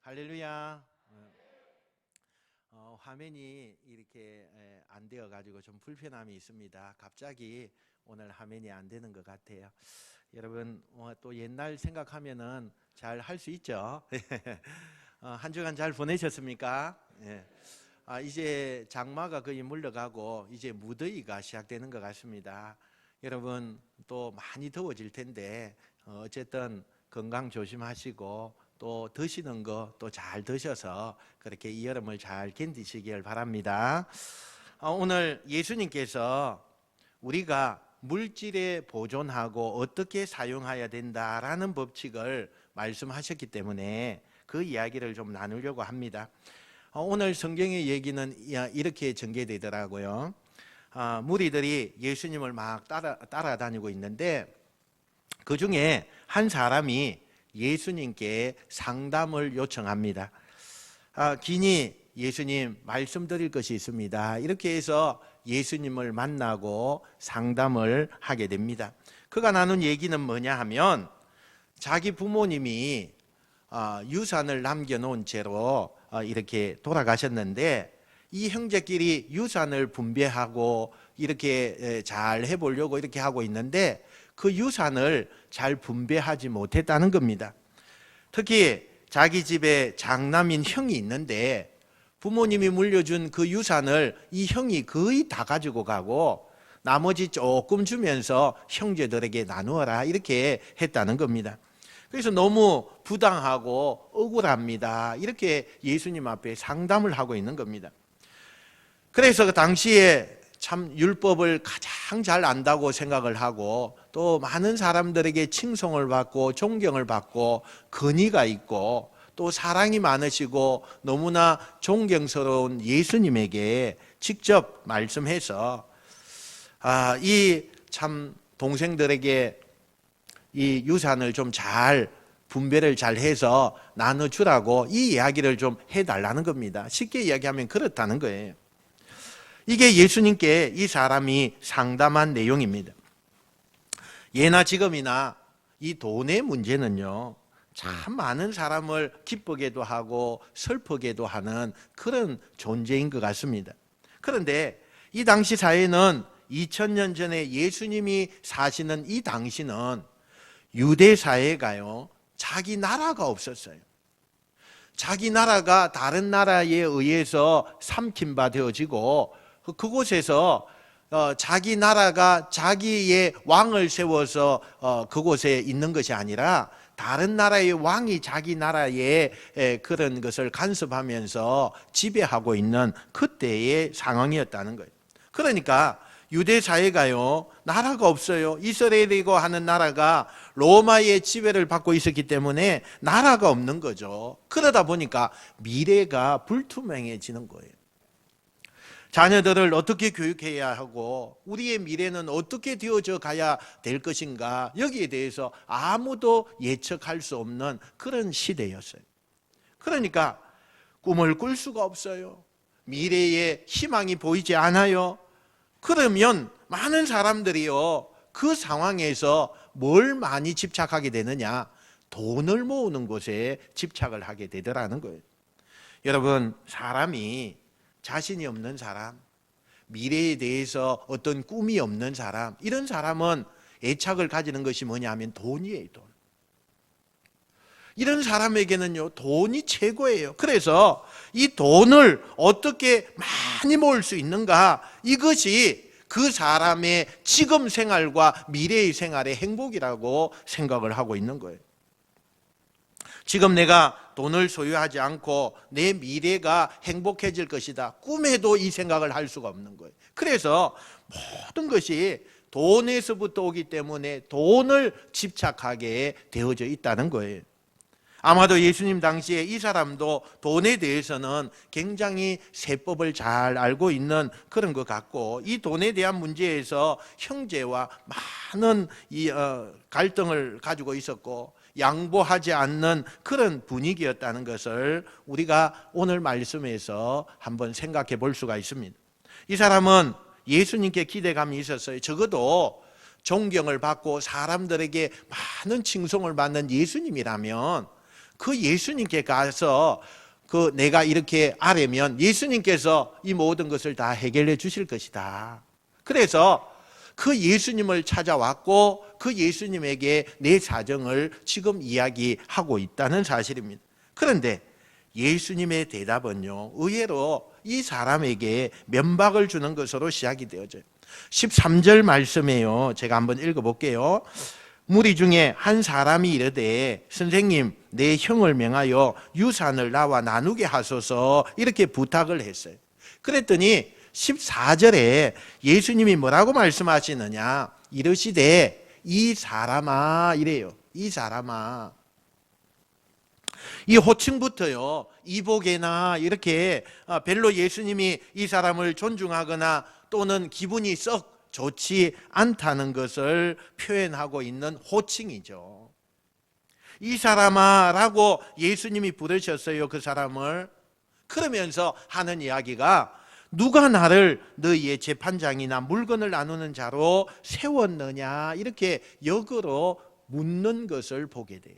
할렐루야. 화면이 이렇게 안 되어 가지고 좀 불편함이 있습니다. 갑자기 오늘 화면이 안 되는 것 같아요. 여러분 또 옛날 생각하면은 잘 할 수 있죠. 한 주간 잘 보내셨습니까? 예. 이제 장마가 거의 물러가고 이제 무더위가 시작되는 것 같습니다. 여러분 또 많이 더워질 텐데 어쨌든 건강 조심하시고 또 드시는 거 또 잘 드셔서 그렇게 이 여름을 잘 견디시길 바랍니다. 오늘 예수님께서 우리가 물질에 보존하고 어떻게 사용해야 된다라는 법칙을 말씀하셨기 때문에 그 이야기를 좀 나누려고 합니다. 오늘 성경의 얘기는 이렇게 전개되더라고요. 무리들이 예수님을 막 따라다니고 있는데 그 중에 한 사람이 예수님께 상담을 요청합니다. 기니 예수님 말씀드릴 것이 있습니다. 이렇게 해서 예수님을 만나고 상담을 하게 됩니다. 그가 나눈 얘기는 뭐냐 하면 자기 부모님이 유산을 남겨놓은 채로 이렇게 돌아가셨는데 이 형제끼리 유산을 분배하고 이렇게 잘 해보려고 이렇게 하고 있는데 그 유산을 잘 분배하지 못했다는 겁니다. 특히 자기 집에 장남인 형이 있는데 부모님이 물려준 그 유산을 이 형이 거의 다 가지고 가고 나머지 조금 주면서 형제들에게 나누어라 이렇게 했다는 겁니다. 그래서 너무 부당하고 억울합니다. 이렇게 예수님 앞에 상담을 하고 있는 겁니다. 그래서 그 당시에 참 율법을 가장 잘 안다고 생각을 하고 또 많은 사람들에게 칭송을 받고 존경을 받고 권위가 있고 또 사랑이 많으시고 너무나 존경스러운 예수님에게 직접 말씀해서 이 참 동생들에게 이 유산을 좀 잘 분배를 잘 해서 나눠주라고 이 이야기를 좀 해달라는 겁니다. 쉽게 이야기하면 그렇다는 거예요. 이게 예수님께 이 사람이 상담한 내용입니다. 예나 지금이나 이 돈의 문제는요, 참 많은 사람을 기쁘게도 하고 슬프게도 하는 그런 존재인 것 같습니다. 그런데 이 당시 사회는 2000년 전에 예수님이 사시는 이 당시는 유대 사회가요, 자기 나라가 없었어요. 자기 나라가 다른 나라에 의해서 삼킨바 되어지고 그곳에서 자기 나라가 자기의 왕을 세워서 그곳에 있는 것이 아니라 다른 나라의 왕이 자기 나라의 그런 것을 간섭하면서 지배하고 있는 그때의 상황이었다는 거예요. 그러니까 유대 사회가요, 나라가 없어요. 이스라엘이고 하는 나라가 로마의 지배를 받고 있었기 때문에 나라가 없는 거죠. 그러다 보니까 미래가 불투명해지는 거예요. 자녀들을 어떻게 교육해야 하고 우리의 미래는 어떻게 되어져 가야 될 것인가, 여기에 대해서 아무도 예측할 수 없는 그런 시대였어요. 그러니까 꿈을 꿀 수가 없어요. 미래에 희망이 보이지 않아요. 그러면 많은 사람들이요, 그 상황에서 뭘 많이 집착하게 되느냐, 돈을 모으는 것에 집착을 하게 되더라는 거예요. 여러분, 사람이 자신이 없는 사람, 미래에 대해서 어떤 꿈이 없는 사람, 이런 사람은 애착을 가지는 것이 뭐냐 하면 돈이에요, 돈. 이런 사람에게는요, 돈이 최고예요. 그래서 이 돈을 어떻게 많이 모을 수 있는가, 이것이 그 사람의 지금 생활과 미래의 생활의 행복이라고 생각을 하고 있는 거예요. 지금 내가 돈을 소유하지 않고 내 미래가 행복해질 것이다, 꿈에도 이 생각을 할 수가 없는 거예요. 그래서 모든 것이 돈에서부터 오기 때문에 돈을 집착하게 되어져 있다는 거예요. 아마도 예수님 당시에 이 사람도 돈에 대해서는 굉장히 세법을 잘 알고 있는 그런 것 같고, 이 돈에 대한 문제에서 형제와 많은 갈등을 가지고 있었고 양보하지 않는 그런 분위기였다는 것을 우리가 오늘 말씀에서 한번 생각해 볼 수가 있습니다. 이 사람은 예수님께 기대감이 있었어요. 적어도 존경을 받고 사람들에게 많은 칭송을 받는 예수님이라면 그 예수님께 가서 내가 이렇게 아뢰면 예수님께서 이 모든 것을 다 해결해 주실 것이다. 그래서 그 예수님을 찾아왔고 그 예수님에게 내 사정을 지금 이야기하고 있다는 사실입니다. 그런데 예수님의 대답은요, 의외로 이 사람에게 면박을 주는 것으로 시작이 되어져요. 13절 말씀에요, 제가 한번 읽어볼게요. 무리 중에 한 사람이 이르되 선생님, 내 형을 명하여 유산을 나와 나누게 하소서, 이렇게 부탁을 했어요. 그랬더니 14절에 예수님이 뭐라고 말씀하시느냐, 이르시되 이 사람아, 이래요. 이 사람아. 이 호칭부터요, 이복에나 이렇게 별로 예수님이 이 사람을 존중하거나 또는 기분이 썩 좋지 않다는 것을 표현하고 있는 호칭이죠. 이 사람아 라고 예수님이 부르셨어요, 그 사람을. 그러면서 하는 이야기가 누가 나를 너희의 재판장이나 물건을 나누는 자로 세웠느냐, 이렇게 역으로 묻는 것을 보게 돼요.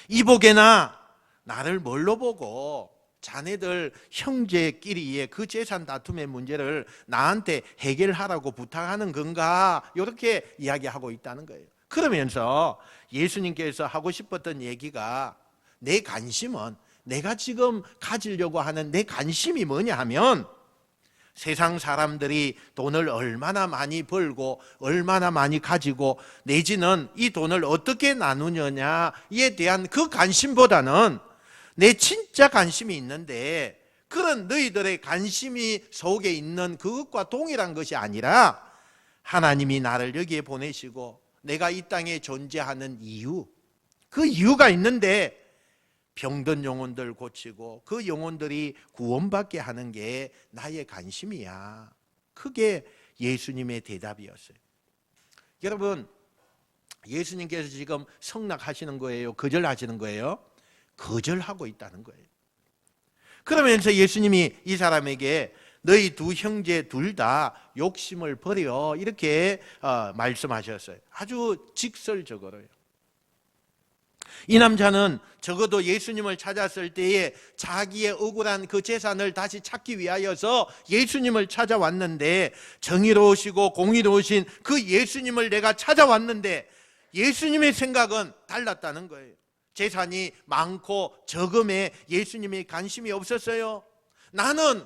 이복에나 나를 뭘로 보고 자네들 형제끼리의 그 재산 다툼의 문제를 나한테 해결하라고 부탁하는 건가, 이렇게 이야기하고 있다는 거예요. 그러면서 예수님께서 하고 싶었던 얘기가, 내 관심은, 내가 지금 가지려고 하는 내 관심이 뭐냐 하면, 세상 사람들이 돈을 얼마나 많이 벌고 얼마나 많이 가지고 내지는 이 돈을 어떻게 나누느냐에 대한 그 관심보다는 내 진짜 관심이 있는데, 그런 너희들의 관심이 속에 있는 그것과 동일한 것이 아니라 하나님이 나를 여기에 보내시고 내가 이 땅에 존재하는 이유, 그 이유가 있는데 병든 영혼들 고치고 그 영혼들이 구원받게 하는 게 나의 관심이야. 그게 예수님의 대답이었어요. 여러분, 예수님께서 지금 성낙하시는 거예요, 거절하시는 거예요? 거절하고 있다는 거예요. 그러면서 예수님이 이 사람에게 너희 두 형제 둘 다 욕심을 버려, 이렇게 말씀하셨어요. 아주 직설적으로요. 이 남자는 적어도 예수님을 찾았을 때에 자기의 억울한 그 재산을 다시 찾기 위하여서 예수님을 찾아왔는데, 정의로우시고 공의로우신 그 예수님을 내가 찾아왔는데 예수님의 생각은 달랐다는 거예요. 재산이 많고 적음에 예수님의 관심이 없었어요. 나는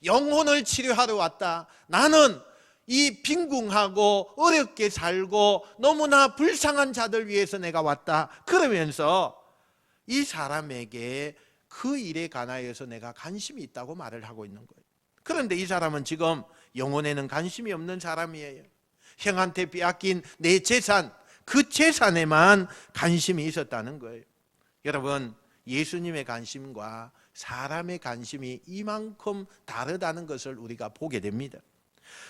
영혼을 치료하러 왔다. 나는 이 빈궁하고 어렵게 살고 너무나 불쌍한 자들 위해서 내가 왔다. 그러면서 이 사람에게 그 일에 관하여서 내가 관심이 있다고 말을 하고 있는 거예요. 그런데 이 사람은 지금 영혼에는 관심이 없는 사람이에요. 형한테 빼앗긴 내 재산, 그 재산에만 관심이 있었다는 거예요. 여러분, 예수님의 관심과 사람의 관심이 이만큼 다르다는 것을 우리가 보게 됩니다.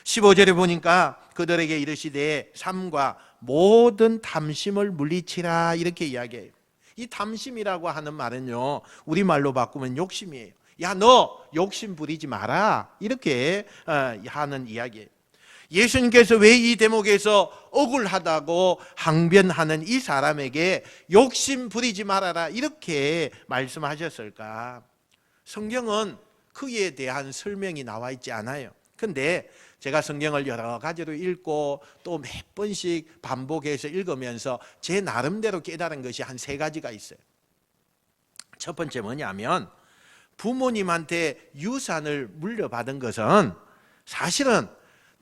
15절에 보니까 그들에게 이르시되 삶과 모든 탐심을 물리치라, 이렇게 이야기해요. 이 탐심이라고 하는 말은요, 우리말로 바꾸면 욕심이에요. 야, 너 욕심 부리지 마라, 이렇게 하는 이야기예요. 예수님께서 왜 이 대목에서 억울하다고 항변하는 이 사람에게 욕심 부리지 말아라, 이렇게 말씀하셨을까? 성경은 그에 대한 설명이 나와 있지 않아요. 근데 제가 성경을 여러 가지로 읽고 또 몇 번씩 반복해서 읽으면서 제 나름대로 깨달은 것이 한 3가지가 있어요. 첫 번째 뭐냐면, 부모님한테 유산을 물려받은 것은 사실은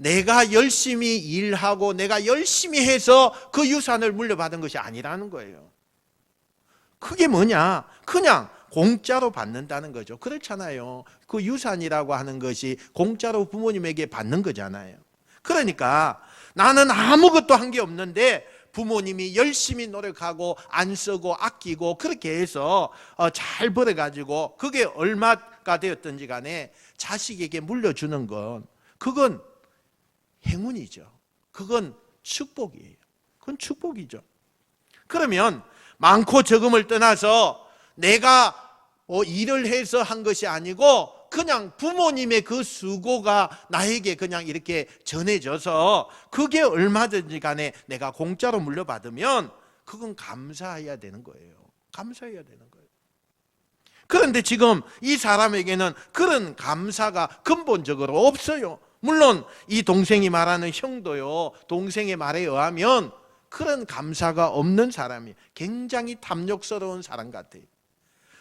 내가 열심히 일하고 내가 열심히 해서 그 유산을 물려받은 것이 아니라는 거예요. 그게 뭐냐? 그냥 공짜로 받는다는 거죠. 그렇잖아요. 그 유산이라고 하는 것이 공짜로 부모님에게 받는 거잖아요. 그러니까 나는 아무것도 한 게 없는데 부모님이 열심히 노력하고 안 쓰고 아끼고 그렇게 해서 잘 벌어가지고 그게 얼마가 되었든지 간에 자식에게 물려주는 건, 그건 행운이죠. 그건 축복이에요. 그건 축복이죠. 그러면 많고 적음을 떠나서 내가 일을 해서 한 것이 아니고 그냥 부모님의 그 수고가 나에게 그냥 이렇게 전해져서 그게 얼마든지 간에 내가 공짜로 물려받으면 그건 감사해야 되는 거예요. 감사해야 되는 거예요. 그런데 지금 이 사람에게는 그런 감사가 근본적으로 없어요. 물론 이 동생이 말하는 형도요, 동생의 말에 의하면 그런 감사가 없는 사람이 굉장히 탐욕스러운 사람 같아요.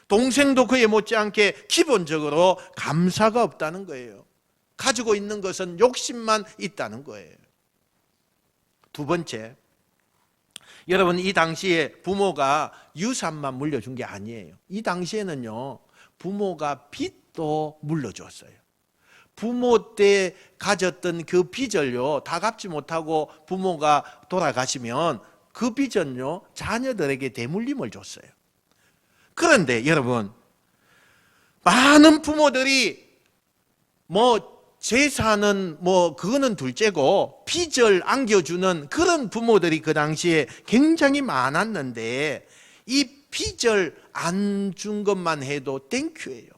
동생도 그에 못지않게 기본적으로 감사가 없다는 거예요. 가지고 있는 것은 욕심만 있다는 거예요. 두 번째, 여러분, 이 당시에 부모가 유산만 물려준 게 아니에요. 이 당시에는요, 부모가 빚도 물려줬어요. 부모 때 가졌던 그 빚을요, 다 갚지 못하고 부모가 돌아가시면 그 빚은요, 자녀들에게 대물림을 줬어요. 그런데 여러분, 많은 부모들이 재산은 그거는 둘째고 빚을 안겨주는 그런 부모들이 그 당시에 굉장히 많았는데, 이 빚을 안 준 것만 해도 땡큐예요.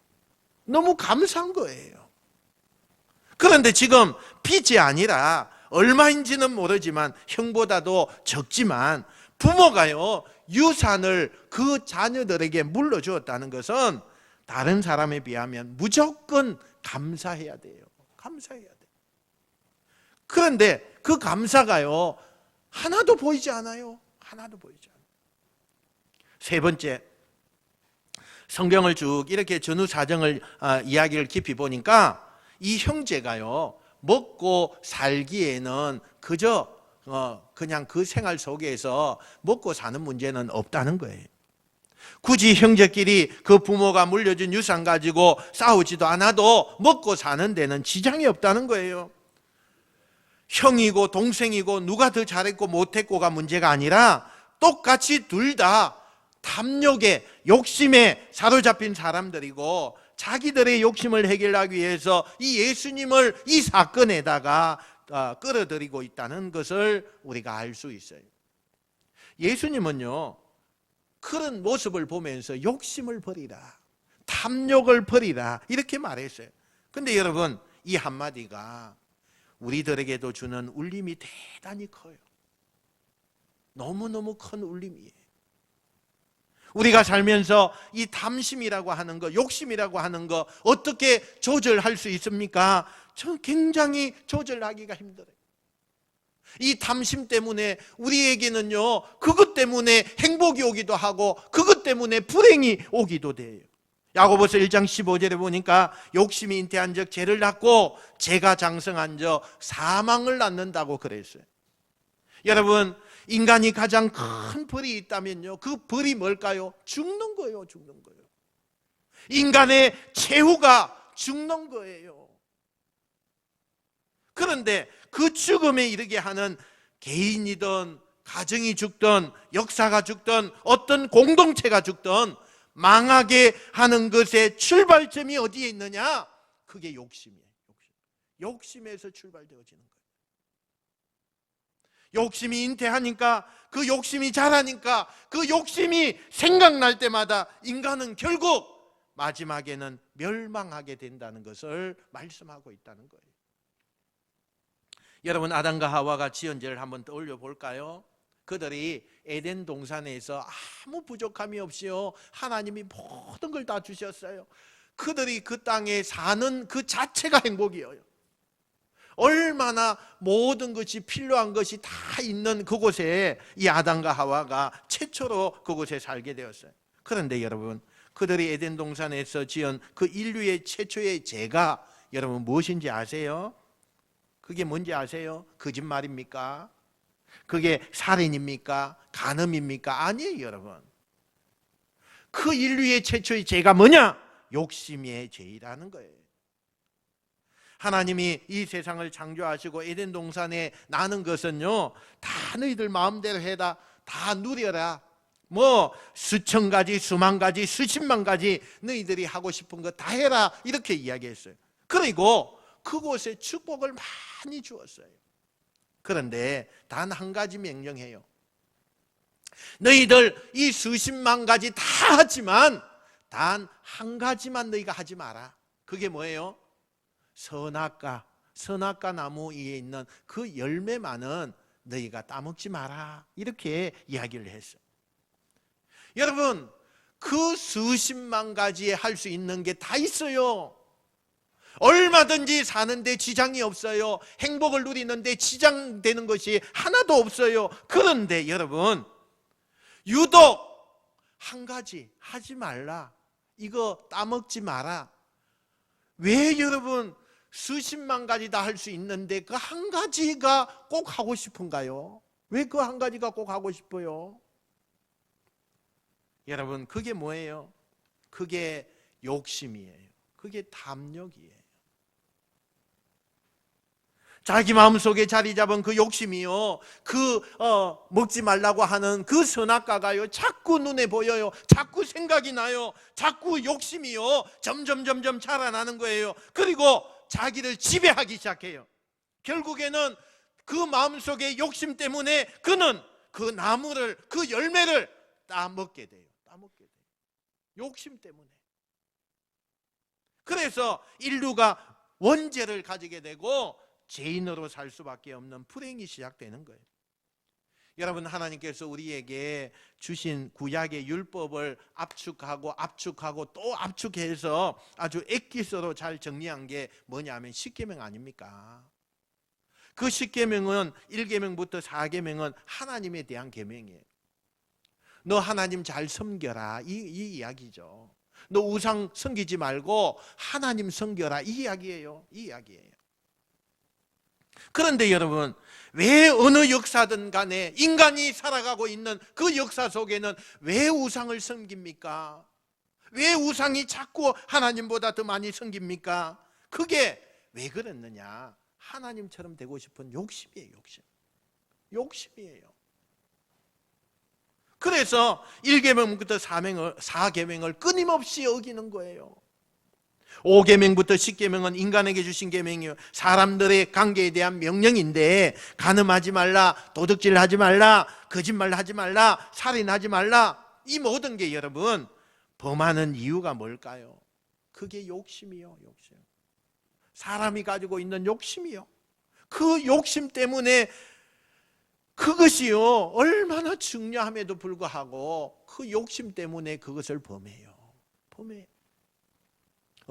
너무 감사한 거예요. 그런데 지금 빚이 아니라 얼마인지는 모르지만 형보다도 적지만 부모가요, 유산을 그 자녀들에게 물려주었다는 것은 다른 사람에 비하면 무조건 감사해야 돼요. 감사해야 돼요. 그런데 그 감사가요, 하나도 보이지 않아요. 하나도 보이지 않아요. 세 번째, 성경을 쭉 이렇게 전후 사정을 이야기를 깊이 보니까 이 형제가요, 먹고 살기에는 그저 그냥 그 생활 속에서 먹고 사는 문제는 없다는 거예요. 굳이 형제끼리 그 부모가 물려준 유산 가지고 싸우지도 않아도 먹고 사는 데는 지장이 없다는 거예요. 형이고 동생이고 누가 더 잘했고 못했고가 문제가 아니라 똑같이 둘 다 탐욕에, 욕심에 사로잡힌 사람들이고, 자기들의 욕심을 해결하기 위해서 이 예수님을 이 사건에다가 끌어들이고 있다는 것을 우리가 알 수 있어요. 예수님은요, 그런 모습을 보면서 욕심을 버리라, 탐욕을 버리라, 이렇게 말했어요. 근데 여러분, 이 한마디가 우리들에게도 주는 울림이 대단히 커요. 너무너무 큰 울림이에요. 우리가 살면서 이 탐심이라고 하는 거, 욕심이라고 하는 거 어떻게 조절할 수 있습니까? 저는 굉장히 조절하기가 힘들어요. 이 탐심 때문에 우리에게는요, 그것 때문에 행복이 오기도 하고 그것 때문에 불행이 오기도 돼요. 야고보서 1장 15절에 보니까 욕심이 잉태한 적 죄를 낳고 죄가 장성한 적 사망을 낳는다고 그랬어요. 여러분, 인간이 가장 큰 벌이 있다면요, 그 벌이 뭘까요? 죽는 거예요. 죽는 거예요. 인간의 최후가 죽는 거예요. 그런데 그 죽음에 이르게 하는 개인이든 가정이 죽든 역사가 죽든 어떤 공동체가 죽든 망하게 하는 것의 출발점이 어디에 있느냐? 그게 욕심이에요. 욕심에서 출발되어지는 거예요. 욕심이 잉태하니까, 그 욕심이 자라니까, 그 욕심이 생각날 때마다 인간은 결국 마지막에는 멸망하게 된다는 것을 말씀하고 있다는 거예요. 여러분, 아담과 하와가 지은 죄를 한번 떠올려 볼까요? 그들이 에덴 동산에서 아무 부족함이 없이요, 하나님이 모든 걸 다 주셨어요. 그들이 그 땅에 사는 그 자체가 행복이에요. 얼마나 모든 것이 필요한 것이 다 있는 그곳에 이 아담과 하와가 최초로 그곳에 살게 되었어요. 그런데 여러분, 그들이 에덴 동산에서 지은 그 인류의 최초의 죄가 여러분 무엇인지 아세요? 그게 뭔지 아세요? 거짓말입니까? 그게 살인입니까? 간음입니까? 아니에요, 여러분. 그 인류의 최초의 죄가 뭐냐? 욕심의 죄라는 거예요. 하나님이 이 세상을 창조하시고 에덴 동산에 나는 것은요, 다 너희들 마음대로 해라, 다 누려라, 수천 가지, 수만 가지, 수십만 가지 너희들이 하고 싶은 거 다 해라, 이렇게 이야기했어요. 그리고 그곳에 축복을 많이 주었어요. 그런데 단 한 가지 명령해요. 너희들 이 수십만 가지 다 하지만 단 한 가지만 너희가 하지 마라. 그게 뭐예요? 선악과 나무 위에 있는 그 열매만은 너희가 따먹지 마라, 이렇게 이야기를 했어요. 여러분, 그 수십만 가지에 할 수 있는 게 다 있어요. 얼마든지 사는데 지장이 없어요. 행복을 누리는데 지장되는 것이 하나도 없어요. 그런데 여러분, 유독 한 가지 하지 말라, 이거 따먹지 마라. 왜 여러분 수십만 가지 다 할 수 있는데 그 한 가지가 꼭 하고 싶은가요? 왜 그 한 가지가 꼭 하고 싶어요? 여러분, 그게 뭐예요? 그게 욕심이에요. 그게 탐욕이에요. 자기 마음속에 자리 잡은 그 욕심이요, 먹지 말라고 하는 그 선악과가요, 자꾸 눈에 보여요. 자꾸 생각이 나요. 자꾸 욕심이요, 점점 자라나는 거예요. 그리고 자기를 지배하기 시작해요. 결국에는 그 마음속의 욕심 때문에 그는 그 나무를, 그 열매를 따먹게 돼요. 욕심 때문에. 그래서 인류가 원죄를 가지게 되고 죄인으로 살 수밖에 없는 불행이 시작되는 거예요. 여러분, 하나님께서 우리에게 주신 구약의 율법을 압축하고 또 압축해서 아주 엑기스로 잘 정리한 게 뭐냐면 십계명 아닙니까? 그 십계명은 1계명부터 4계명은 하나님에 대한 계명이에요. 너 하나님 잘 섬겨라, 이 이야기죠. 너 우상 섬기지 말고 하나님 섬겨라, 이 이야기예요. 그런데 여러분, 왜 어느 역사든 간에 인간이 살아가고 있는 그 역사 속에는 왜 우상을 섬깁니까? 왜 우상이 자꾸 하나님보다 더 많이 섬깁니까? 그게 왜 그랬느냐? 하나님처럼 되고 싶은 욕심이에요. 욕심이에요. 그래서 1계명부터 4계명을 끊임없이 어기는 거예요. 5계명부터 10계명은 인간에게 주신 계명이요, 사람들의 관계에 대한 명령인데, 간음하지 말라, 도둑질하지 말라, 거짓말하지 말라, 살인하지 말라, 이 모든 게 여러분 범하는 이유가 뭘까요? 그게 욕심이요. 사람이 가지고 있는 욕심이요. 그 욕심 때문에 그것이요, 얼마나 중요함에도 불구하고 그 욕심 때문에 그것을 범해요.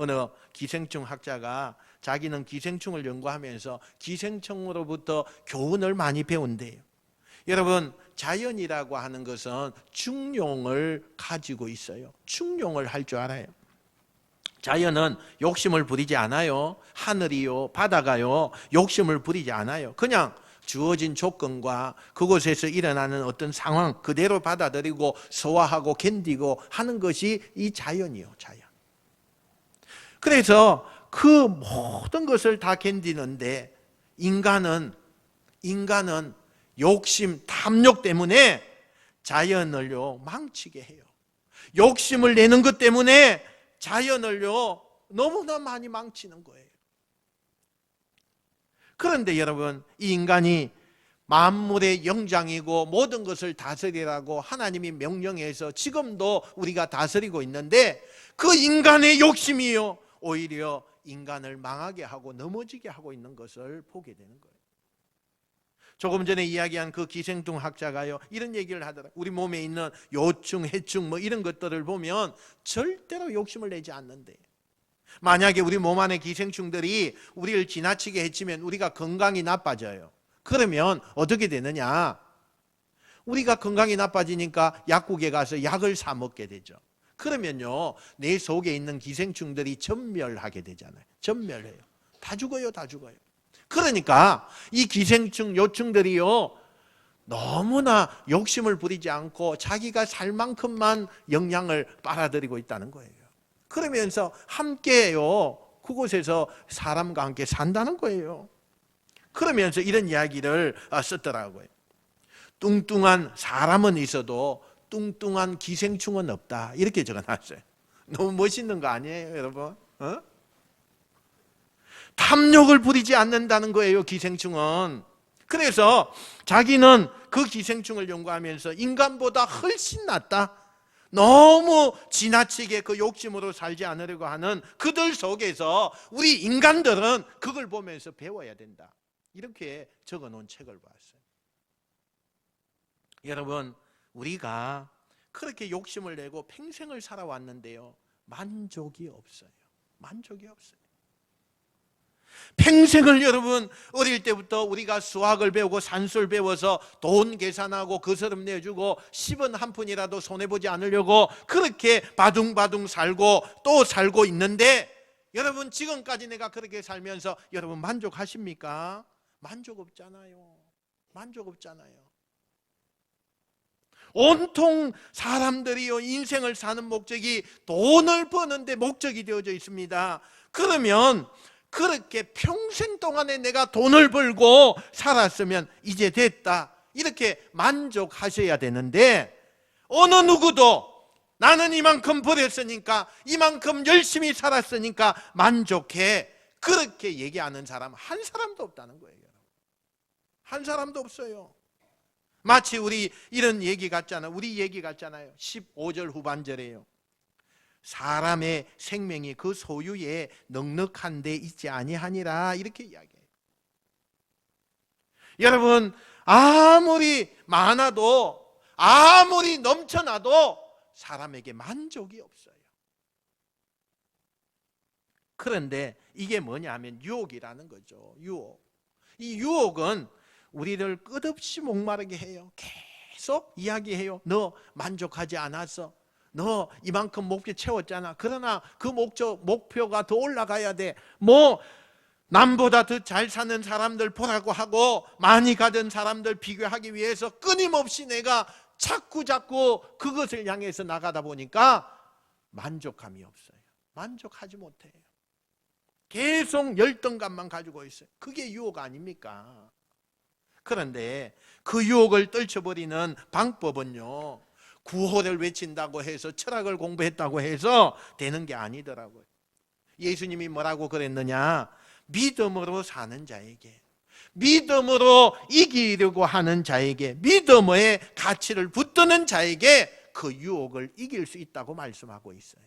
어느 기생충 학자가 자기는 기생충을 연구하면서 기생충으로부터 교훈을 많이 배운대요. 여러분, 자연이라고 하는 것은 중용을 가지고 있어요. 중용을 할 줄 알아요. 자연은 욕심을 부리지 않아요. 하늘이요, 바다가요, 욕심을 부리지 않아요. 그냥 주어진 조건과 그곳에서 일어나는 어떤 상황 그대로 받아들이고 소화하고 견디고 하는 것이 이 자연이요, 자연. 그래서 그 모든 것을 다 견디는데 인간은 욕심, 탐욕 때문에 자연을요 망치게 해요. 욕심을 내는 것 때문에 자연을요 너무나 많이 망치는 거예요. 그런데 여러분, 이 인간이 만물의 영장이고 모든 것을 다스리라고 하나님이 명령해서 지금도 우리가 다스리고 있는데, 그 인간의 욕심이요 오히려 인간을 망하게 하고 넘어지게 하고 있는 것을 보게 되는 거예요. 조금 전에 이야기한 그 기생충 학자가요 이런 얘기를 하더라고요. 우리 몸에 있는 요충, 해충 뭐 이런 것들을 보면 절대로 욕심을 내지 않는데, 만약에 우리 몸 안에 기생충들이 우리를 지나치게 해치면 우리가 건강이 나빠져요. 그러면 어떻게 되느냐? 우리가 건강이 나빠지니까 약국에 가서 약을 사 먹게 되죠. 그러면요 내 속에 있는 기생충들이 전멸하게 되잖아요. 전멸해요. 다 죽어요. 그러니까 이 기생충, 요충들이요 너무나 욕심을 부리지 않고 자기가 살 만큼만 영양을 빨아들이고 있다는 거예요. 그러면서 함께요 그곳에서 사람과 함께 산다는 거예요. 그러면서 이런 이야기를 썼더라고요. 뚱뚱한 사람은 있어도 뚱뚱한 기생충은 없다, 이렇게 적어놨어요. 너무 멋있는 거 아니에요, 여러분? 탐욕을 부리지 않는다는 거예요, 기생충은. 그래서 자기는 그 기생충을 연구하면서 인간보다 훨씬 낫다, 너무 지나치게 그 욕심으로 살지 않으려고 하는 그들 속에서 우리 인간들은 그걸 보면서 배워야 된다, 이렇게 적어놓은 책을 봤어요. 여러분, 우리가 그렇게 욕심을 내고 평생을 살아왔는데요, 만족이 없어요. 만족이 없어요. 평생을 여러분 어릴 때부터 우리가 수학을 배우고 산수를 배워서 돈 계산하고 그 서름 내주고 10원 한 푼이라도 손해보지 않으려고 그렇게 바둥바둥 살고 또 살고 있는데, 여러분 지금까지 내가 그렇게 살면서 여러분 만족하십니까? 만족 없잖아요. 만족 없잖아요. 온통 사람들이요, 인생을 사는 목적이 돈을 버는데 목적이 되어져 있습니다. 그러면 그렇게 평생 동안에 내가 돈을 벌고 살았으면 이제 됐다, 이렇게 만족하셔야 되는데, 어느 누구도 나는 이만큼 벌었으니까, 이만큼 열심히 살았으니까 만족해, 그렇게 얘기하는 사람 한 사람도 없다는 거예요. 한 사람도 없어요. 마치 우리 이런 얘기 같잖아요. 우리 얘기 같잖아요. 15절 후반절에요. 사람의 생명이 그 소유에 넉넉한 데 있지 아니하니라, 이렇게 이야기해요. 여러분, 아무리 많아도, 아무리 넘쳐나도 사람에게 만족이 없어요. 그런데 이게 뭐냐 하면 유혹이라는 거죠. 유혹. 이 유혹은 우리를 끝없이 목마르게 해요. 계속 이야기해요. 너 만족하지 않았어? 너 이만큼 목표 채웠잖아. 그러나 그 목표가 더 올라가야 돼. 뭐 남보다 더 잘 사는 사람들 보라고 하고 많이 가진 사람들 비교하기 위해서 끊임없이 내가 자꾸 그것을 향해서 나가다 보니까 만족감이 없어요. 만족하지 못해요. 계속 열등감만 가지고 있어요. 그게 유혹 아닙니까? 그런데 그 유혹을 떨쳐버리는 방법은요, 구호를 외친다고 해서, 철학을 공부했다고 해서 되는 게 아니더라고요. 예수님이 뭐라고 그랬느냐? 믿음으로 사는 자에게, 믿음으로 이기려고 하는 자에게, 믿음의 가치를 붙드는 자에게 그 유혹을 이길 수 있다고 말씀하고 있어요.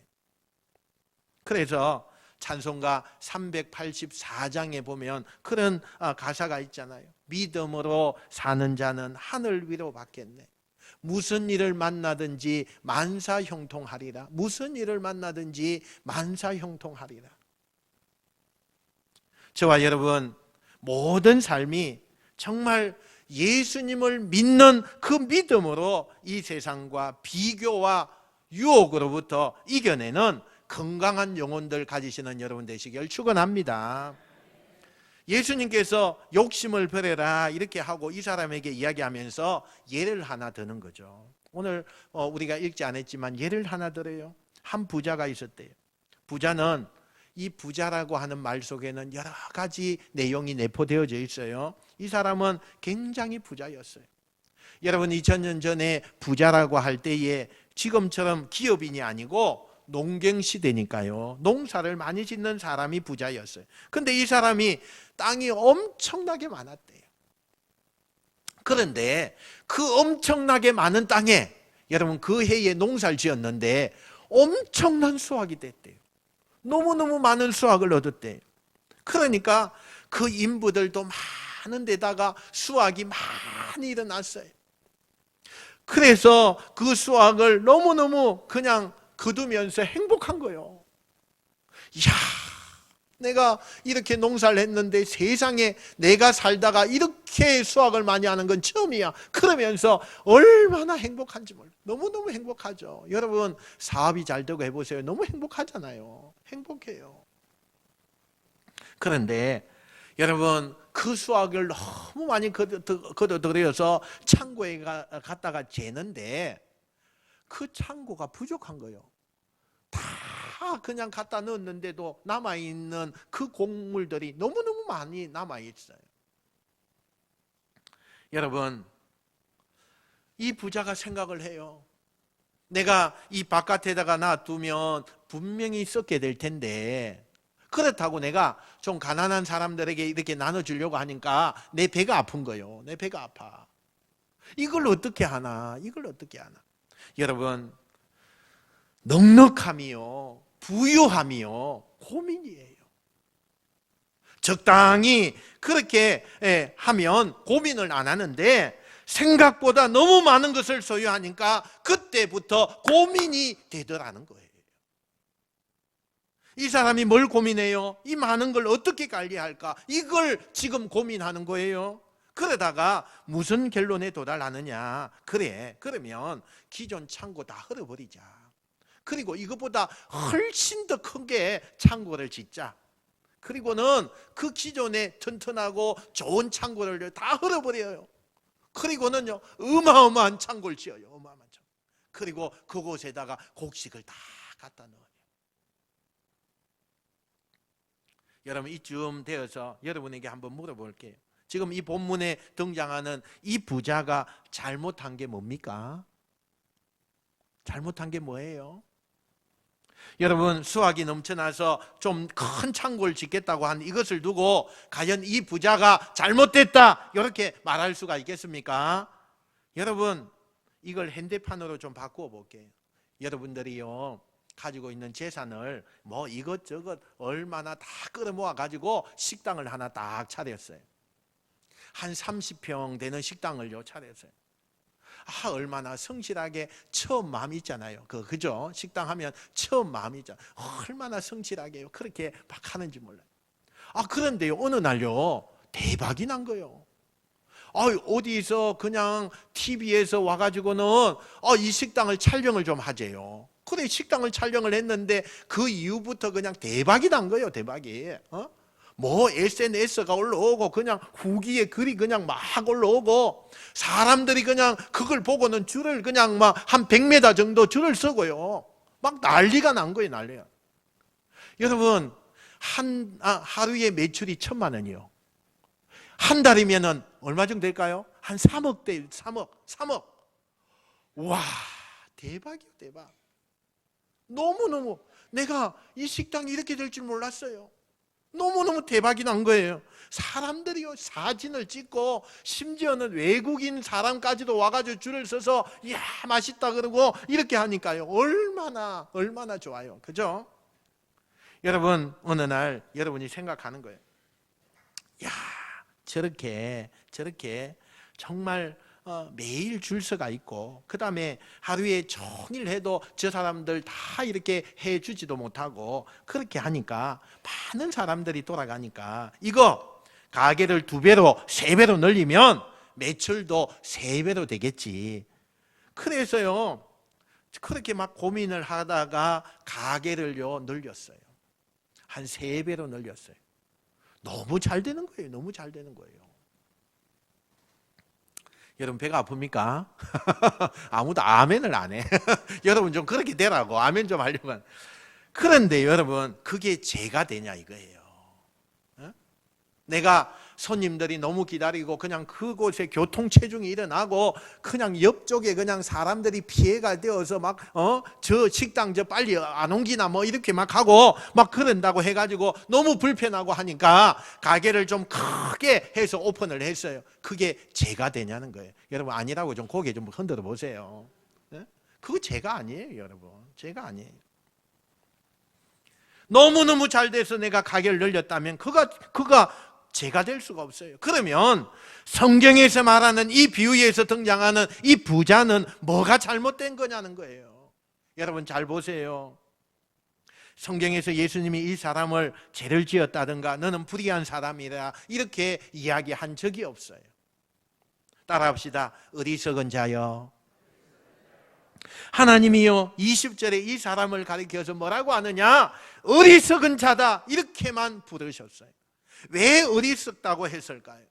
그래서 찬송가 384장에 보면 그런 가사가 있잖아요. 믿음으로 사는 자는 하늘 위로 받겠네. 무슨 일을 만나든지 만사형통하리라. 무슨 일을 만나든지 만사형통하리라. 저와 여러분 모든 삶이 정말 예수님을 믿는 그 믿음으로 이 세상과 비교와 유혹으로부터 이겨내는 건강한 영혼들 가지시는 여러분 되시길 축원합니다. 예수님께서 욕심을 버려라 이렇게 하고 이 사람에게 이야기하면서 예를 하나 드는 거죠. 오늘 우리가 읽지 않았지만 예를 하나 들어요. 한 부자가 있었대요. 부자는, 이 부자라고 하는 말 속에는 여러 가지 내용이 내포되어져 있어요. 이 사람은 굉장히 부자였어요. 여러분 2000년 전에 부자라고 할 때에 지금처럼 기업인이 아니고 농경시대니까요, 농사를 많이 짓는 사람이 부자였어요. 근데 이 사람이 땅이 엄청나게 많았대요. 그런데 그 엄청나게 많은 땅에 여러분 그 해에 농사를 지었는데 엄청난 수확이 됐대요. 너무너무 많은 수확을 얻었대요. 그러니까 그 인부들도 많은 데다가 수확이 많이 일어났어요. 그래서 그 수확을 너무너무 그냥 거두면서 행복한 거예요. 이야, 내가 이렇게 농사를 했는데 세상에 내가 살다가 이렇게 수확을 많이 하는 건 처음이야. 그러면서 얼마나 행복한지 몰라요. 너무너무 행복하죠. 여러분 사업이 잘 되고 해보세요. 너무 행복하잖아요. 행복해요. 그런데 여러분 그 수확을 너무 많이 거둬들여서 창고에 갔다가 재는데 그 창고가 부족한 거예요. 다 그냥 갖다 넣었는데도 남아있는 그 곡물들이 너무너무 많이 남아있어요. 여러분 이 부자가 생각을 해요. 내가 이 바깥에다가 놔두면 분명히 썩게 될 텐데, 그렇다고 내가 좀 가난한 사람들에게 이렇게 나눠주려고 하니까 내 배가 아픈 거예요. 내 배가 아파. 이걸 어떻게 하나? 이걸 어떻게 하나? 여러분 넉넉함이요, 부유함이요, 고민이에요. 적당히 그렇게 하면 고민을 안 하는데 생각보다 너무 많은 것을 소유하니까 그때부터 고민이 되더라는 거예요. 이 사람이 뭘 고민해요? 이 많은 걸 어떻게 관리할까? 이걸 지금 고민하는 거예요. 그러다가 무슨 결론에 도달하느냐? 그래, 그러면 기존 창고 다 헐어버리자. 그리고 이것보다 훨씬 더 큰 게 창고를 짓자. 그리고는 그 기존에 튼튼하고 좋은 창고를 다 헐어버려요. 그리고는요, 어마어마한 창고를 지어요. 어마어마한 창고. 그리고 그곳에다가 곡식을 다 갖다 넣어요. 여러분, 이쯤 되어서 여러분에게 한번 물어볼게요. 지금 이 본문에 등장하는 이 부자가 잘못한 게 뭡니까? 잘못한 게 뭐예요? 여러분, 수확이 넘쳐나서 좀 큰 창고를 짓겠다고 한 이것을 두고 과연 이 부자가 잘못됐다 이렇게 말할 수가 있겠습니까? 여러분, 이걸 현대판으로 좀 바꾸어 볼게요. 여러분들이요, 가지고 있는 재산을 뭐 이것저것 얼마나 다 끌어모아 가지고 식당을 하나 딱 차렸어요. 한 30평 되는 식당을요 차렸어요. 얼마나 성실하게 처음 마음이 있잖아요. 그죠? 식당 하면 처음 마음이 있잖아요. 얼마나 성실하게요. 그렇게 막 하는지 몰라요. 그런데요, 어느 날요 대박이 난 거예요. 어디서 그냥 TV에서 와가지고는 이 식당을 촬영을 좀 하재요. 그래, 식당을 촬영을 했는데 그 이후부터 그냥 대박이 난 거예요. 대박이. 뭐 SNS가 올라오고 그냥 후기에 글이 그냥 막 올라오고 사람들이 그냥 그걸 보고는 줄을 그냥 막 한 100m 정도 줄을 서고요. 막 난리가 난 거예요. 난리가. 여러분, 하루에 매출이 1,000만 원이요. 한 달이면은 얼마 정도 될까요? 한 3억 대 3억. 와, 대박이요, 대박. 너무너무 내가 이 식당이 이렇게 될 줄 몰랐어요. 너무너무 대박이 난 거예요. 사람들이요 사진을 찍고 심지어는 외국인 사람까지도 와가지고 줄을 서서 이야 맛있다 그러고 이렇게 하니까요 얼마나 좋아요. 그죠? 여러분, 어느 날 여러분이 생각하는 거예요. 야, 저렇게 정말 매일 줄 서가 있고 그 다음에 하루에 종일 해도 저 사람들 다 이렇게 해주지도 못하고 그렇게 하니까 많은 사람들이 돌아가니까 이거 가게를 2배로 3배로 늘리면 매출도 3배로 되겠지. 그래서요 그렇게 막 고민을 하다가 가게를요 늘렸어요. 한 3배로 늘렸어요. 너무 잘 되는 거예요. 너무 잘 되는 거예요. 여러분, 배가 아픕니까? 아무도 아멘을 안 해. 여러분 좀 그렇게 되라고 아멘 좀 하려고. 그런데 여러분, 그게 죄가 되냐 이거예요. 내가 손님들이 너무 기다리고 그냥 그곳에 교통체중이 일어나고 그냥 옆쪽에 그냥 사람들이 피해가 되어서 막 저 식당 저 빨리 안 옮기나 뭐 이렇게 막 하고 막 그런다고 해가지고 너무 불편하고 하니까 가게를 좀 크게 해서 오픈을 했어요. 그게 죄가 되냐는 거예요. 여러분, 아니라고 좀 고개 좀 흔들어 보세요. 그거 죄가 아니에요. 여러분, 죄가 아니에요. 너무너무 잘 돼서 내가 가게를 늘렸다면 그가 죄가 될 수가 없어요. 그러면 성경에서 말하는 이 비유에서 등장하는 이 부자는 뭐가 잘못된 거냐는 거예요. 여러분 잘 보세요. 성경에서 예수님이 이 사람을 죄를 지었다든가 너는 불의한 사람이라 이렇게 이야기한 적이 없어요. 따라합시다. 어리석은 자여. 하나님이요 20절에 이 사람을 가리켜서 뭐라고 하느냐? 어리석은 자다 이렇게만 부르셨어요. 왜 어리석다고 했을까요?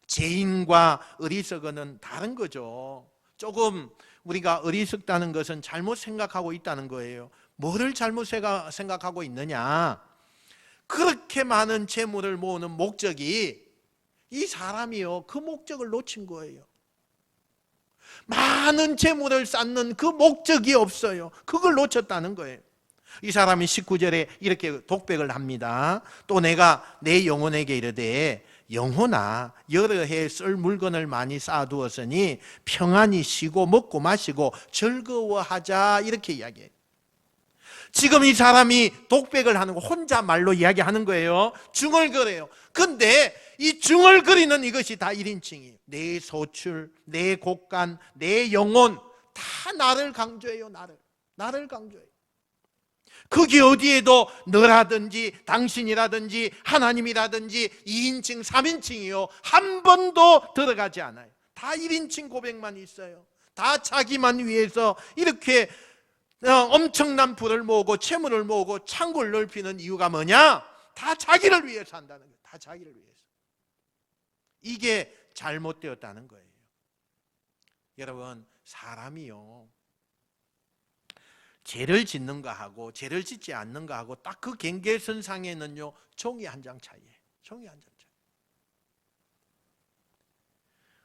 죄인과 어리석은은 다른 거죠. 조금 우리가 어리석다는 것은 잘못 생각하고 있다는 거예요. 뭐를 잘못 생각하고 있느냐? 그렇게 많은 재물을 모으는 목적이 이 사람이요 그 목적을 놓친 거예요. 많은 재물을 쌓는 그 목적이 없어요. 그걸 놓쳤다는 거예요. 이 사람이 19절에 이렇게 독백을 합니다. 또 내가 내 영혼에게 이르되 영혼아 여러 해 쓸 물건을 많이 쌓아두었으니 평안히 쉬고 먹고 마시고 즐거워하자 이렇게 이야기해요. 지금 이 사람이 독백을 하는 거 혼자 말로 이야기하는 거예요. 중얼거려요. 근데 이 중얼거리는 이것이 다 1인칭이에요. 내 소출, 내 곡간, 내 영혼 다 나를 강조해요. 나를 강조해요. 그게 어디에도 너라든지 당신이라든지 하나님이라든지 2인칭, 3인칭이요. 한 번도 들어가지 않아요. 다 1인칭 고백만 있어요. 다 자기만 위해서 이렇게 엄청난 부를 모으고 채무를 모으고 창고를 넓히는 이유가 뭐냐? 다 자기를 위해서 한다는 거예요. 다 자기를 위해서. 이게 잘못되었다는 거예요. 여러분, 사람이요, 죄를 짓는 거하고 죄를 짓지 않는 거하고 딱 그 경계선상에는요, 종이 한 장 차이예요. 종이 한 장 차이.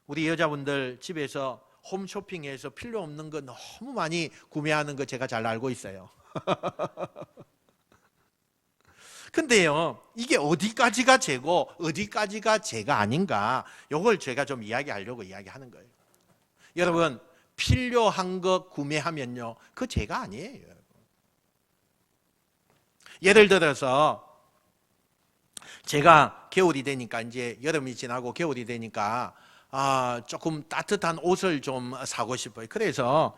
우리 여자분들 집에서 홈쇼핑에서 필요 없는 거 너무 많이 구매하는 거 제가 잘 알고 있어요. 근데요, 이게 어디까지가 죄고 어디까지가 죄가 아닌가, 이걸 제가 좀 이야기하려고 이야기하는 거예요. 여러분, 필요한 거 구매하면요, 그 죄가 아니에요. 여러분. 예를 들어서 제가 겨울이 되니까, 이제 여름이 지나고 겨울이 되니까 조금 따뜻한 옷을 좀 사고 싶어요. 그래서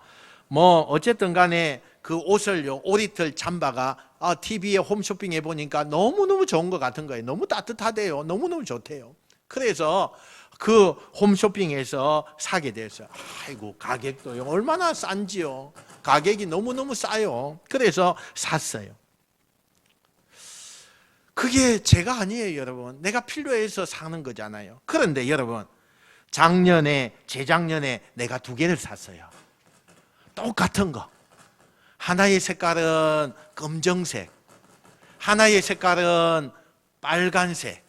뭐 어쨌든 간에 그 옷을요, 오리털 잠바가 TV에 홈쇼핑에 보니까 너무너무 좋은 것 같은 거예요. 너무 따뜻하대요. 너무너무 좋대요. 그래서 그 홈쇼핑에서 사게 됐어요. 아이고, 가격도요, 얼마나 싼지요. 가격이 너무너무 싸요. 그래서 샀어요. 그게 제가 아니에요, 여러분. 내가 필요해서 사는 거잖아요. 그런데 여러분, 재작년에 내가 2개를 샀어요. 똑같은 거. 하나의 색깔은 검정색, 하나의 색깔은 빨간색.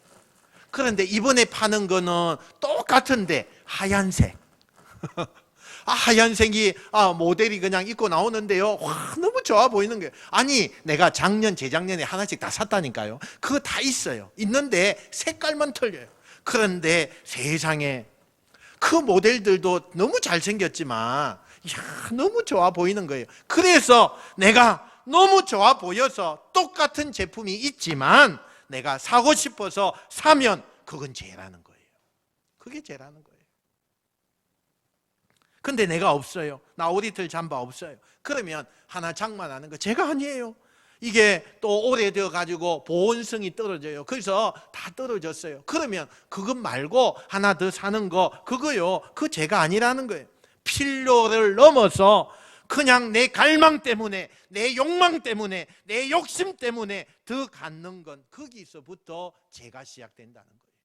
그런데 이번에 파는 거는 똑같은데 하얀색. 하얀색이 모델이 그냥 입고 나오는데요, 와, 너무 좋아 보이는 거예요. 아니, 내가 재작년에 하나씩 다 샀다니까요. 그거 다 있어요. 있는데 색깔만 틀려요. 그런데 세상에 그 모델들도 너무 잘생겼지만 너무 좋아 보이는 거예요. 그래서 내가 너무 좋아 보여서 똑같은 제품이 있지만 내가 사고 싶어서 사면 그건 죄라는 거예요. 그게 죄라는 거예요. 근데 내가 없어요. 나 오리털 잠바 없어요. 그러면 하나 장만하는 거 제가 아니에요. 이게 또 오래되어 가지고 보온성이 떨어져요. 그래서 다 떨어졌어요. 그러면 그것 말고 하나 더 사는 거, 그거요, 그 죄가 아니라는 거예요. 필요를 넘어서 그냥 내 갈망 때문에, 내 욕망 때문에, 내 욕심 때문에 더 갖는 건, 거기서부터 죄가 시작된다는 거예요.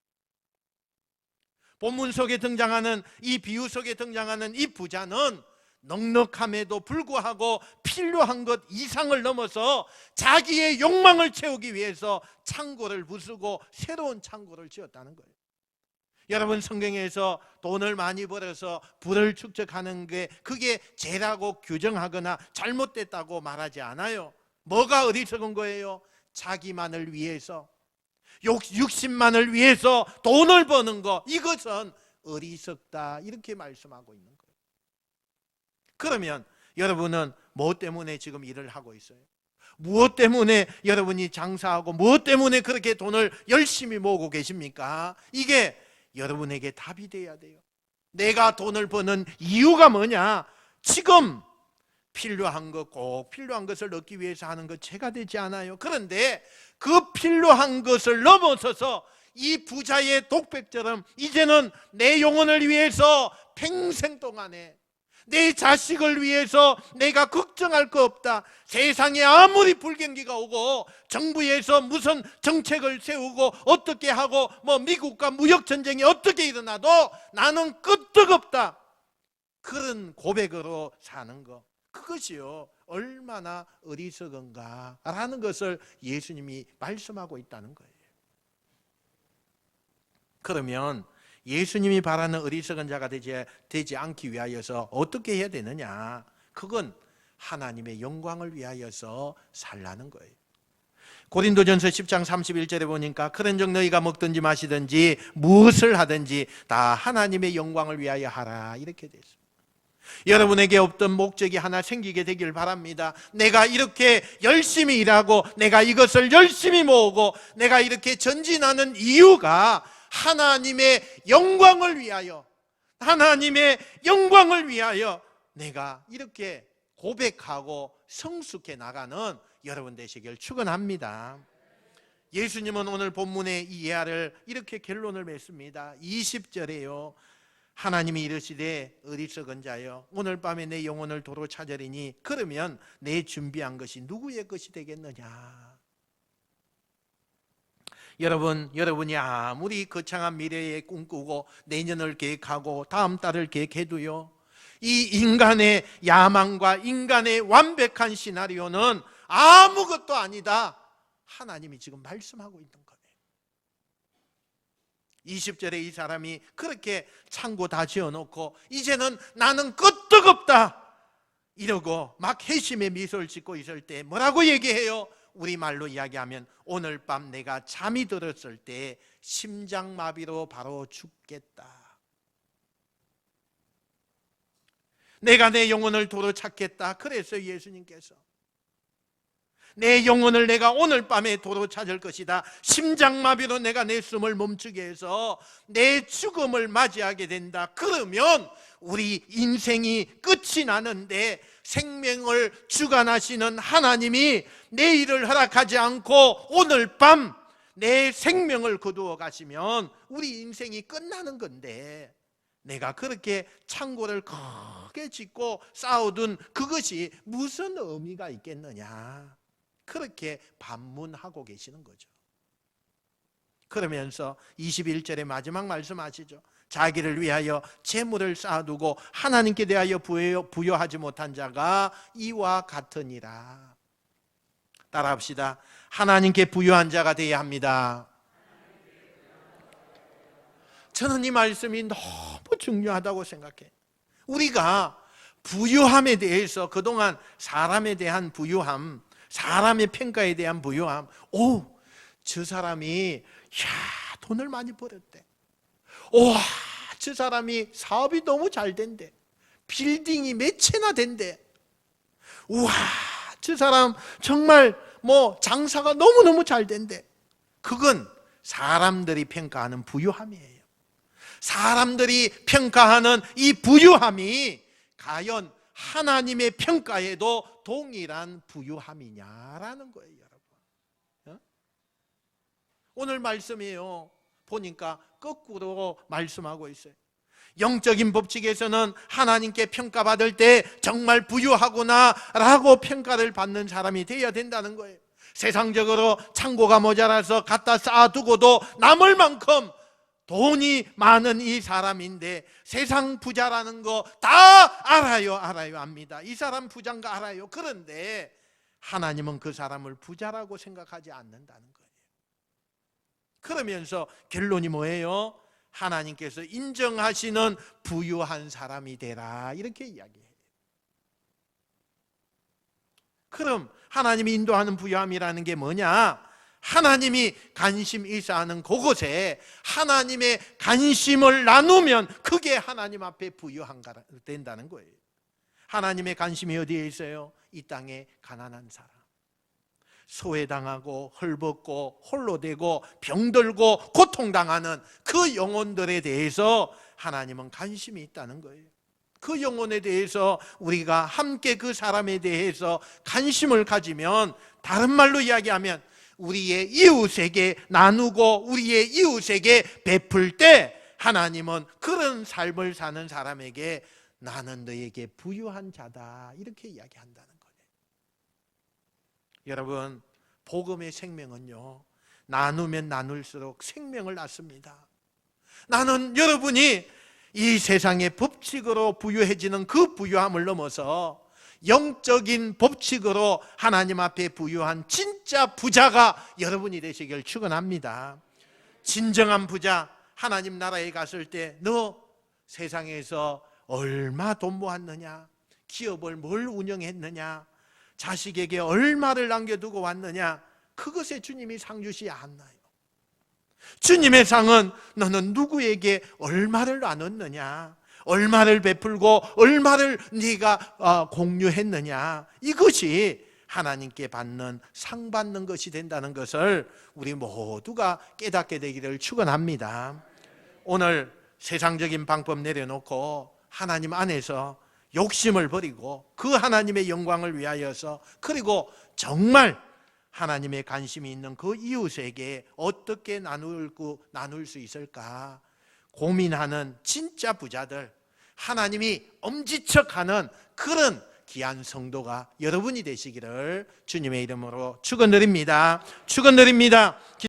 본문 속에 등장하는 이 비유 속에 등장하는 이 부자는 넉넉함에도 불구하고 필요한 것 이상을 넘어서 자기의 욕망을 채우기 위해서 창고를 부수고 새로운 창고를 지었다는 거예요. 여러분, 성경에서 돈을 많이 벌어서 부를 축적하는 게 그게 죄라고 규정하거나 잘못됐다고 말하지 않아요. 뭐가 어리석은 거예요? 자기만을 위해서, 육신만을 위해서 돈을 버는 거, 이것은 어리석다, 이렇게 말씀하고 있는 거예요. 그러면 여러분은 무엇 때문에 지금 일을 하고 있어요? 무엇 때문에 여러분이 장사하고 무엇 때문에 그렇게 돈을 열심히 모으고 계십니까? 이게 여러분에게 답이 돼야 돼요. 내가 돈을 버는 이유가 뭐냐? 지금 필요한 것, 꼭 필요한 것을 얻기 위해서 하는 것 죄가 되지 않아요. 그런데 그 필요한 것을 넘어서서 이 부자의 독백처럼 이제는 내 영혼을 위해서 평생 동안에, 내 자식을 위해서 내가 걱정할 거 없다. 세상에 아무리 불경기가 오고 정부에서 무슨 정책을 세우고 어떻게 하고 미국과 무역전쟁이 어떻게 일어나도 나는 끄떡없다. 그런 고백으로 사는 거, 그것이요, 얼마나 어리석은가라는 것을 예수님이 말씀하고 있다는 거예요. 그러면 예수님이 바라는 어리석은 자가 되지 않기 위하여서 어떻게 해야 되느냐? 그건 하나님의 영광을 위하여서 살라는 거예요. 고린도전서 10장 31절에 보니까 그런즉 너희가 먹든지 마시든지 무엇을 하든지 다 하나님의 영광을 위하여 하라, 이렇게 되어 있습니다. 여러분에게 없던 목적이 하나 생기게 되길 바랍니다. 내가 이렇게 열심히 일하고 내가 이것을 열심히 모으고 내가 이렇게 전진하는 이유가 하나님의 영광을 위하여, 하나님의 영광을 위하여 내가 이렇게 고백하고 성숙해 나가는 여러분 되시길 축원합니다. 예수님은 오늘 본문의 이 예화를 이렇게 결론을 맺습니다. 20절에요. 하나님이 이르시되 어리석은 자여, 오늘 밤에 내 영혼을 도로 찾으리니 그러면 내 준비한 것이 누구의 것이 되겠느냐. 여러분이 아무리 거창한 미래에 꿈꾸고 내년을 계획하고 다음 달을 계획해도요, 이 인간의 야망과 인간의 완벽한 시나리오는 아무것도 아니다. 하나님이 지금 말씀하고 있는 거예요. 20절에 이 사람이 그렇게 창고 다 지어놓고 이제는 나는 끄떡없다 이러고 막 회심의 미소를 짓고 있을 때 뭐라고 얘기해요? 우리말로 이야기하면 오늘 밤 내가 잠이 들었을 때 심장마비로 바로 죽겠다. 내가 내 영혼을 도로 찾겠다. 그랬어요. 예수님께서 내 영혼을 내가 오늘 밤에 도로 찾을 것이다. 심장마비로 내가 내 숨을 멈추게 해서 내 죽음을 맞이하게 된다. 그러면 우리 인생이 끝이 나는데 생명을 주관하시는 하나님이 내일을 허락하지 않고 오늘 밤 내 생명을 거두어 가시면 우리 인생이 끝나는 건데, 내가 그렇게 창고를 크게 짓고 쌓아둔 그것이 무슨 의미가 있겠느냐, 그렇게 반문하고 계시는 거죠. 그러면서 21절의 마지막 말씀하시죠. 자기를 위하여 재물을 쌓아두고 하나님께 대하여 부여하지 못한 자가 이와 같으니라. 따라합시다. 하나님께 부여한 자가 되어야 합니다. 저는 이 말씀이 너무 중요하다고 생각해요. 우리가 부유함에 대해서 그동안 사람에 대한 부유함, 사람의 평가에 대한 부유함, 저 사람이 돈을 많이 벌었대. 저 사람이 사업이 너무 잘 된대. 빌딩이 몇 채나 된대. 저 사람 정말 장사가 너무너무 잘 된대. 그건 사람들이 평가하는 부유함이에요. 사람들이 평가하는 이 부유함이 과연 하나님의 평가에도 동일한 부유함이냐라는 거예요, 여러분. 오늘 말씀이에요. 보니까 거꾸로 말씀하고 있어요. 영적인 법칙에서는 하나님께 평가받을 때 정말 부유하구나 라고 평가를 받는 사람이 되어야 된다는 거예요. 세상적으로 창고가 모자라서 갖다 쌓아두고도 남을 만큼 돈이 많은 이 사람인데 세상 부자라는 거 다 알아요, 압니다. 이 사람 부자인 거 알아요. 그런데 하나님은 그 사람을 부자라고 생각하지 않는다는 거예요. 그러면서 결론이 뭐예요? 하나님께서 인정하시는 부유한 사람이 되라, 이렇게 이야기해요. 그럼 하나님이 인도하는 부유함이라는 게 뭐냐? 하나님이 관심 있어 하는 그곳에 하나님의 관심을 나누면 그게 하나님 앞에 부유한가 된다는 거예요. 하나님의 관심이 어디에 있어요? 이 땅에 가난한 사람, 소외당하고 헐벗고 홀로 되고 병들고 고통당하는 그 영혼들에 대해서 하나님은 관심이 있다는 거예요. 그 영혼에 대해서 우리가 함께 그 사람에 대해서 관심을 가지면, 다른 말로 이야기하면 우리의 이웃에게 나누고 우리의 이웃에게 베풀 때 하나님은 그런 삶을 사는 사람에게 나는 너에게 부유한 자다, 이렇게 이야기한다는 거예요. 여러분, 복음의 생명은요, 나누면 나눌수록 생명을 낳습니다. 나는 여러분이 이 세상의 법칙으로 부유해지는 그 부유함을 넘어서 영적인 법칙으로 하나님 앞에 부유한 진짜 부자가 여러분이 되시길 축원합니다. 진정한 부자, 하나님 나라에 갔을 때 너 세상에서 얼마 돈 모았느냐, 기업을 뭘 운영했느냐, 자식에게 얼마를 남겨두고 왔느냐, 그것에 주님이 상 주시지 않나요? 주님의 상은 너는 누구에게 얼마를 나눴느냐, 얼마를 베풀고 얼마를 네가 공유했느냐, 이것이 하나님께 받는 상 받는 것이 된다는 것을 우리 모두가 깨닫게 되기를 축원합니다. 오늘 세상적인 방법 내려놓고 하나님 안에서 욕심을 버리고 그 하나님의 영광을 위하여서, 그리고 정말 하나님의 관심이 있는 그 이웃에게 어떻게 나눌 수 있을까 고민하는 진짜 부자들, 하나님이 엄지척하는 그런 귀한 성도가 여러분이 되시기를 주님의 이름으로 축원드립니다. 축원드립니다.